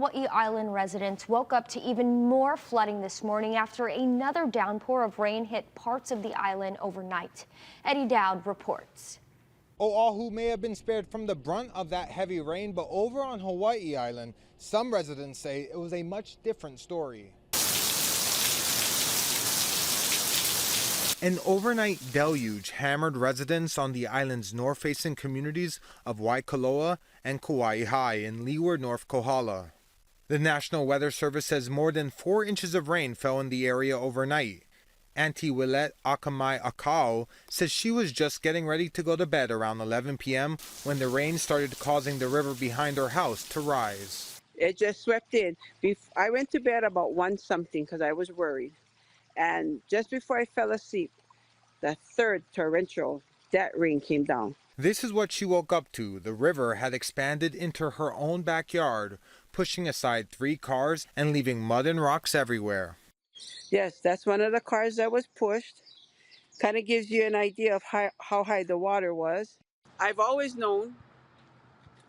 Hawaii Island residents woke up to even more flooding this morning after another downpour of rain hit parts of the island overnight. Eddie Dowd reports. Oahu may have been spared from the brunt of that heavy rain, but over on Hawaii Island, some residents say it was a much different story. An overnight deluge hammered residents on the island's north-facing communities of Waikoloa and Kauai High in leeward North Kohala. The National Weather Service says more than 4 inches of rain fell in the area overnight. Auntie Willette Akamai Akau says she was just getting ready to go to bed around 11 p.m. when the rain started causing the river behind her house to rise. It just swept in. I went to bed about 1 something because I was worried. And just before I fell asleep, the third torrential, that rain came down. This is what she woke up to. The river had expanded into her own backyard, pushing aside 3 cars and leaving mud and rocks everywhere. Yes, that's one of the cars that was pushed. Kind of gives you an idea of how high the water was. I've always known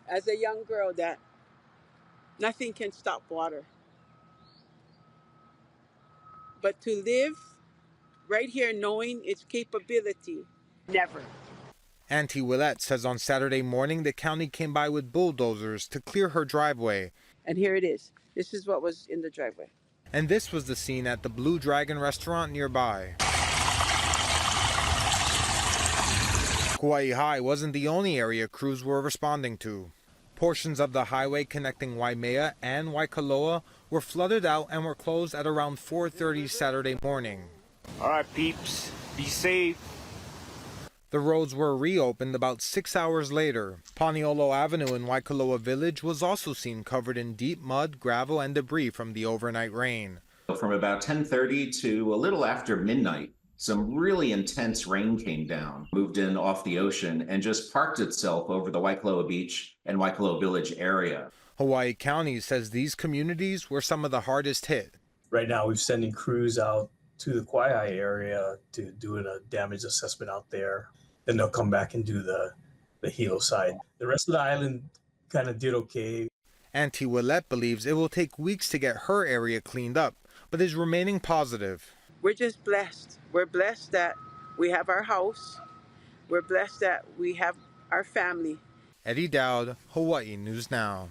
as a young girl that nothing can stop water. But to live right here knowing its capability, never. Auntie Willette says on Saturday morning the county came by with bulldozers to clear her driveway. And here it is. This is what was in the driveway. And this was the scene at the Blue Dragon restaurant nearby. Kauai High wasn't the only area crews were responding to. Portions of the highway connecting Waimea and Waikoloa were flooded out and were closed at around 4:30 Saturday morning. All right, peeps, be safe. The roads were reopened about 6 hours later. Paniolo Avenue in Waikoloa Village was also seen covered in deep mud, gravel, and debris from the overnight rain. From about 10:30 to a little after midnight, some really intense rain came down, moved in off the ocean, and just parked itself over the Waikoloa Beach and Waikoloa Village area. Hawaii County says these communities were some of the hardest hit. Right now, we're sending crews out to the Kauai area to do a damage assessment out there. Then they'll come back and do the Hilo side. The rest of the island kind of did okay. Auntie Willette believes it will take weeks to get her area cleaned up, but is remaining positive. We're just blessed. We're blessed that we have our house. We're blessed that we have our family. Eddie Dowd, Hawaii News Now.